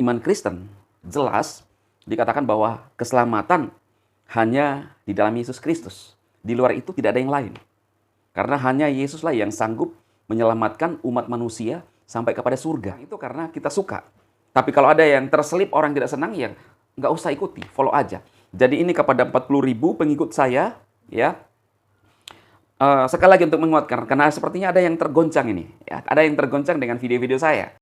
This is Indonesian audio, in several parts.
iman Kristen, jelas dikatakan bahwa keselamatan hanya di dalam Yesus Kristus. Di luar itu tidak ada yang lain. Karena hanya Yesuslah yang sanggup menyelamatkan umat manusia sampai kepada surga. Itu karena kita suka. Tapi kalau ada yang terselip orang tidak senang, ya nggak usah ikuti, follow aja. Jadi ini kepada 40.000 pengikut saya, ya. Sekali lagi untuk menguatkan, karena sepertinya ada yang tergoncang ini. Ya, ada yang tergoncang dengan video-video saya.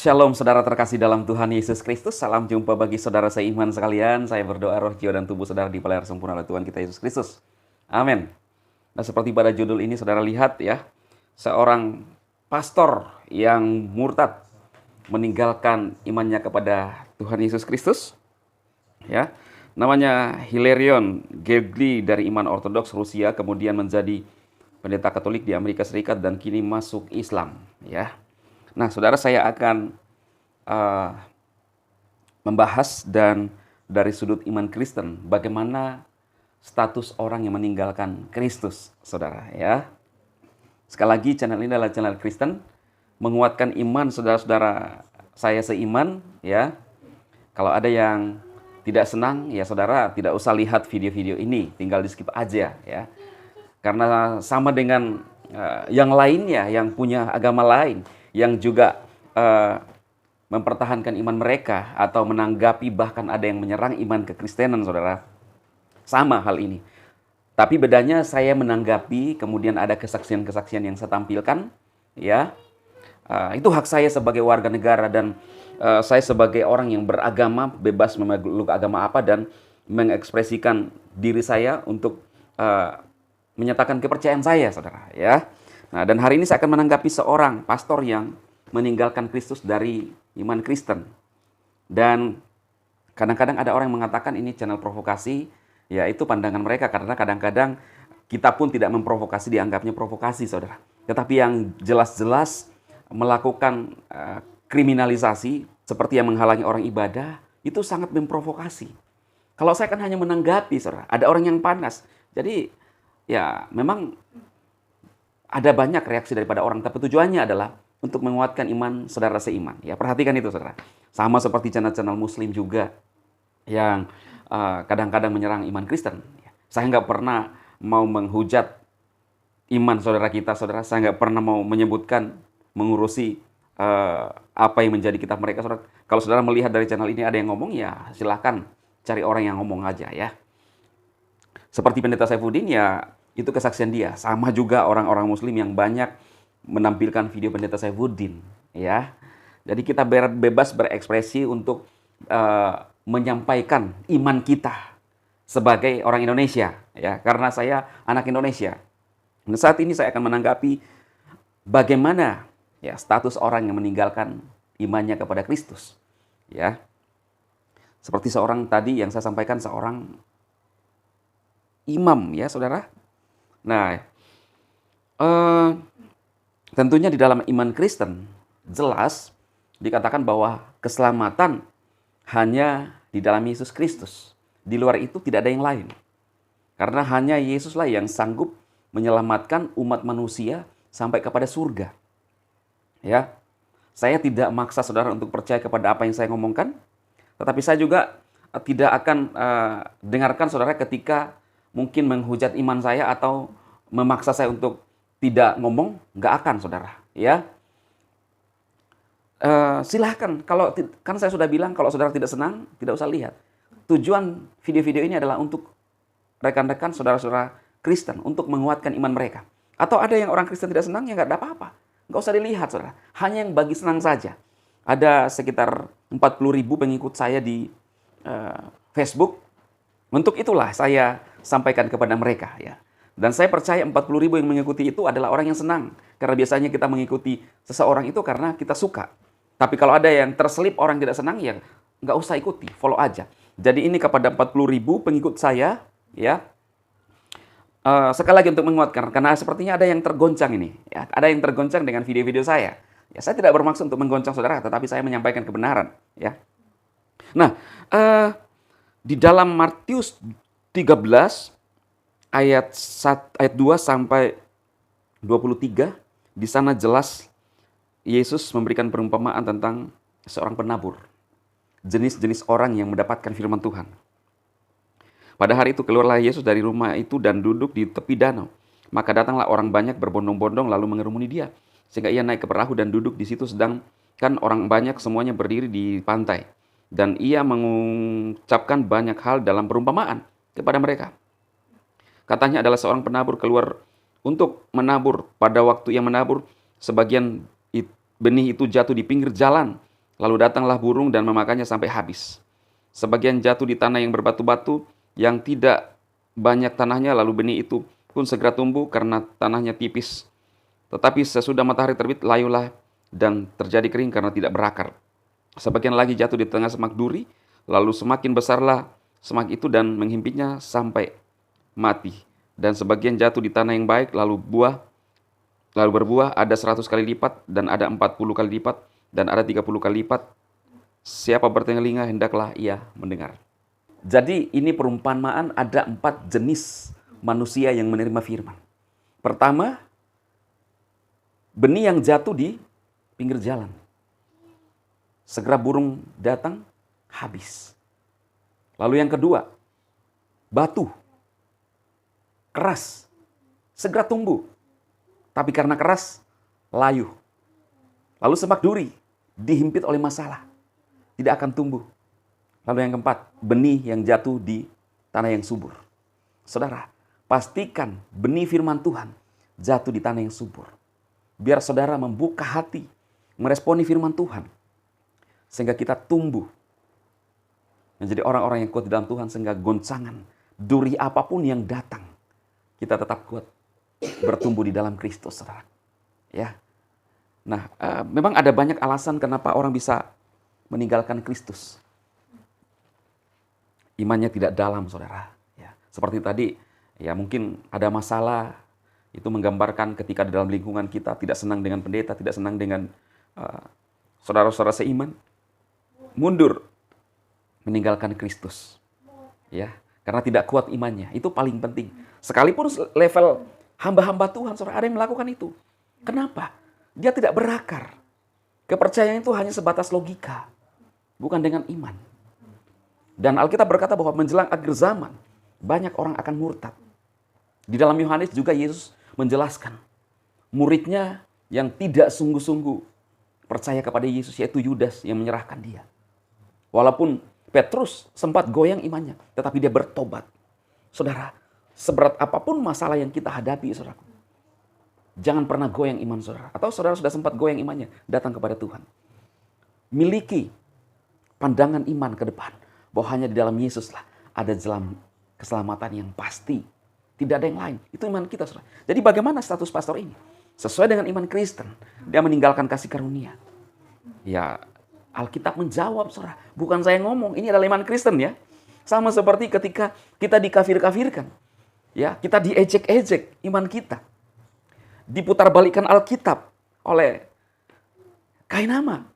Shalom saudara terkasih dalam Tuhan Yesus Kristus. Salam jumpa bagi saudara seiman sekalian. Saya berdoa roh, jiwa, dan tubuh saudara dipelihara sempurna oleh Tuhan kita Yesus Kristus. Amin. Nah, seperti pada judul ini saudara lihat ya, seorang pastor yang murtad meninggalkan imannya kepada Tuhan Yesus Kristus. Ya, namanya Hilarion Gergely dari iman Ortodoks Rusia, kemudian menjadi pendeta Katolik di Amerika Serikat dan kini masuk Islam. Ya. Nah, saudara, saya akan membahas dan dari sudut iman Kristen, bagaimana status orang yang meninggalkan Kristus, saudara. Ya, sekali lagi channel ini adalah channel Kristen, menguatkan iman saudara-saudara saya seiman. Ya, kalau ada yang tidak senang, ya saudara tidak usah lihat video-video ini, tinggal di skip aja, ya. Karena sama dengan yang lainnya, yang punya agama lain, yang juga mempertahankan iman mereka atau menanggapi bahkan ada yang menyerang iman kekristenan, saudara. Sama hal ini. Tapi bedanya saya menanggapi, kemudian ada kesaksian-kesaksian yang saya tampilkan, ya. Itu hak saya sebagai warga negara dan saya sebagai orang yang beragama, bebas memeluk agama apa dan mengekspresikan diri saya untuk menyatakan kepercayaan saya, saudara, ya. Nah, dan hari ini saya akan menanggapi seorang pastor yang meninggalkan Kristus dari iman Kristen. Dan kadang-kadang ada orang yang mengatakan ini channel provokasi, ya itu pandangan mereka karena kadang-kadang kita pun tidak memprovokasi, dianggapnya provokasi, saudara. Tetapi yang jelas-jelas melakukan kriminalisasi seperti yang menghalangi orang ibadah, itu sangat memprovokasi. Kalau saya kan hanya menanggapi, saudara, ada orang yang panas. Jadi ya memang ada banyak reaksi daripada orang, tapi tujuannya adalah untuk menguatkan iman saudara seiman. Ya, perhatikan itu, saudara. Sama seperti channel-channel Muslim juga yang kadang-kadang menyerang iman Kristen. Saya nggak pernah mau menghujat iman saudara kita, saudara. Saya nggak pernah mau menyebutkan, mengurusi apa yang menjadi kitab mereka, saudara. Kalau saudara melihat dari channel ini ada yang ngomong, ya silahkan cari orang yang ngomong aja, ya. Seperti pendeta Saifuddin, ya itu kesaksian dia. Sama juga orang-orang Muslim yang banyak menampilkan video pendeta Saifuddin, ya. Jadi kita bebas berekspresi untuk menyampaikan iman kita sebagai orang Indonesia, ya. Karena saya anak Indonesia. Nah, saat ini saya akan menanggapi bagaimana ya status orang yang meninggalkan imannya kepada Kristus, ya. Seperti seorang tadi yang saya sampaikan, seorang imam, ya saudara. Nah, tentunya di dalam iman Kristen jelas dikatakan bahwa keselamatan hanya di dalam Yesus Kristus. Di luar itu tidak ada yang lain. Karena hanya Yesuslah yang sanggup menyelamatkan umat manusia sampai kepada surga. Ya, saya tidak maksa saudara untuk percaya kepada apa yang saya ngomongkan, tetapi saya juga tidak akan dengarkan saudara ketika mungkin menghujat iman saya atau memaksa saya untuk tidak ngomong, nggak akan, saudara. Ya, silahkan. Kalau kan saya sudah bilang, kalau saudara tidak senang, tidak usah lihat. Tujuan video-video ini adalah untuk rekan-rekan saudara-saudara Kristen, untuk menguatkan iman mereka. Atau ada yang orang Kristen tidak senang, ya nggak ada apa-apa. Nggak usah dilihat, saudara. Hanya yang bagi senang saja. Ada sekitar 40.000 pengikut saya di Facebook. Untuk itulah saya sampaikan kepada mereka, ya. Dan saya percaya 40.000 yang mengikuti itu adalah orang yang senang. Karena biasanya kita mengikuti seseorang itu karena kita suka. Tapi kalau ada yang terselip orang tidak senang, ya nggak usah ikuti, follow aja. Jadi ini kepada 40.000 pengikut saya, ya. Sekali lagi untuk menguatkan, karena sepertinya ada yang tergoncang ini. Ya, ada yang tergoncang dengan video-video saya. Ya, saya tidak bermaksud untuk menggoncang saudara, tetapi saya menyampaikan kebenaran, ya. Nah, di dalam Matius 13 ayat 2 sampai 23, di sana jelas Yesus memberikan perumpamaan tentang seorang penabur. Jenis-jenis orang yang mendapatkan firman Tuhan. Pada hari itu keluarlah Yesus dari rumah itu dan duduk di tepi danau. Maka datanglah orang banyak berbondong-bondong lalu mengerumuni dia. Sehingga ia naik ke perahu dan duduk di situ, sedangkan orang banyak semuanya berdiri di pantai. Dan ia mengucapkan banyak hal dalam perumpamaan kepada mereka. Katanya adalah seorang penabur keluar untuk menabur. Pada waktu ia menabur, sebagian benih itu jatuh di pinggir jalan. Lalu datanglah burung dan memakannya sampai habis. Sebagian jatuh di tanah yang berbatu-batu, yang tidak banyak tanahnya, lalu benih itu pun segera tumbuh karena tanahnya tipis. Tetapi sesudah matahari terbit, layulah dan terjadi kering karena tidak berakar. Sebagian lagi jatuh di tengah semak duri, lalu semakin besarlah semak itu dan menghimpitnya sampai mati. Dan sebagian jatuh di tanah yang baik, lalu berbuah, ada 100 kali lipat, dan ada 40 kali lipat, dan ada 30 kali lipat. Siapa bertelinga hendaklah ia mendengar. Jadi ini perumpamaan ada 4 jenis manusia yang menerima firman. Pertama, benih yang jatuh di pinggir jalan. Segera burung datang, habis. Lalu yang kedua, batu. Keras. Segera tumbuh. Tapi karena keras, layu. Lalu semak duri, dihimpit oleh masalah. Tidak akan tumbuh. Lalu yang keempat, benih yang jatuh di tanah yang subur. Saudara, pastikan benih firman Tuhan jatuh di tanah yang subur. Biar saudara membuka hati, meresponi firman Tuhan. Sehingga kita tumbuh menjadi orang-orang yang kuat di dalam Tuhan. Sehingga goncangan, duri apapun yang datang, kita tetap kuat bertumbuh di dalam Kristus, saudara. Ya. Nah, memang ada banyak alasan kenapa orang bisa meninggalkan Kristus. Imannya tidak dalam, saudara. Ya. Seperti tadi, ya mungkin ada masalah, itu menggambarkan ketika di dalam lingkungan kita tidak senang dengan pendeta, tidak senang dengan saudara-saudara seiman, mundur, meninggalkan Kristus. Ya, karena tidak kuat imannya. Itu paling penting. Sekalipun level hamba-hamba Tuhan, saudara, ada yang melakukan itu. Kenapa? Dia tidak berakar. Kepercayaan itu hanya sebatas logika, bukan dengan iman. Dan Alkitab berkata bahwa menjelang akhir zaman, banyak orang akan murtad. Di dalam Yohanes juga Yesus menjelaskan, muridnya yang tidak sungguh-sungguh percaya kepada Yesus, yaitu Yudas yang menyerahkan dia. Walaupun Petrus sempat goyang imannya, tetapi dia bertobat. Saudara, seberat apapun masalah yang kita hadapi, saudara, jangan pernah goyang iman saudara. Atau saudara sudah sempat goyang imannya, datang kepada Tuhan. Miliki pandangan iman ke depan, bahwa hanya di dalam Yesuslah ada jalan keselamatan yang pasti. Tidak ada yang lain. Itu iman kita, saudara. Jadi bagaimana status pastor ini? Sesuai dengan iman Kristen, dia meninggalkan kasih karunia. Ya, Alkitab menjawab, saudara. Bukan saya ngomong, ini adalah iman Kristen ya. Sama seperti ketika kita dikafir-kafirkan. Ya, kita diejek-ejek iman kita. Diputarbalikkan Alkitab oleh Kainama.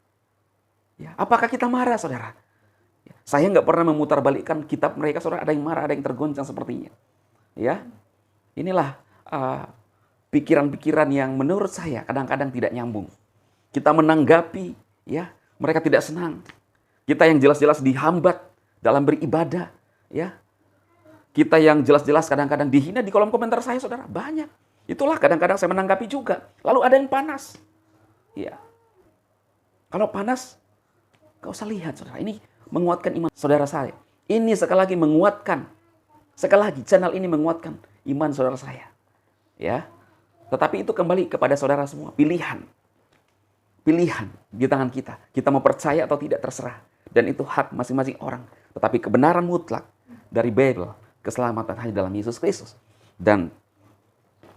Ya, apakah kita marah, saudara? Ya, saya nggak pernah memutarbalikkan kitab mereka, saudara. Ada yang marah, ada yang tergoncang sepertinya. Ya, inilah pikiran-pikiran yang menurut saya kadang-kadang tidak nyambung. Kita menanggapi, ya, mereka tidak senang. Kita yang jelas-jelas dihambat dalam beribadah, ya. Kita yang jelas-jelas kadang-kadang dihina di kolom komentar saya, saudara. Banyak. Itulah kadang-kadang saya menanggapi juga. Lalu ada yang panas. Ya. Kalau panas, gak usah lihat, saudara. Ini menguatkan iman saudara saya. Ini sekali lagi menguatkan. Sekali lagi, channel ini menguatkan iman saudara saya. Ya. Tetapi itu kembali kepada saudara semua. Pilihan. Pilihan di tangan kita. Kita mau percaya atau tidak terserah. Dan itu hak masing-masing orang. Tetapi kebenaran mutlak dari Bible, keselamatan hanya dalam Yesus Kristus. Dan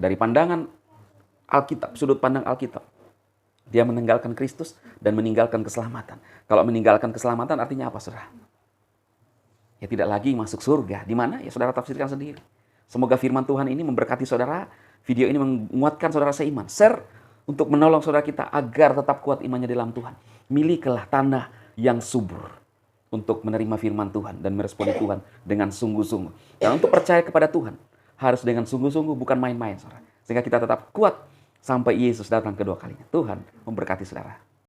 dari pandangan Alkitab, sudut pandang Alkitab, dia meninggalkan Kristus dan meninggalkan keselamatan. Kalau meninggalkan keselamatan artinya apa, saudara? Ya tidak lagi masuk surga. Di mana? Ya saudara tafsirkan sendiri. Semoga firman Tuhan ini memberkati saudara. Video ini menguatkan saudara seiman. Share untuk menolong saudara kita agar tetap kuat imannya dalam Tuhan. Milikilah tanah yang subur untuk menerima firman Tuhan dan meresponi Tuhan dengan sungguh-sungguh. Dan untuk percaya kepada Tuhan harus dengan sungguh-sungguh, bukan main-main, saudara. Sehingga kita tetap kuat sampai Yesus datang kedua kalinya. Tuhan memberkati saudara.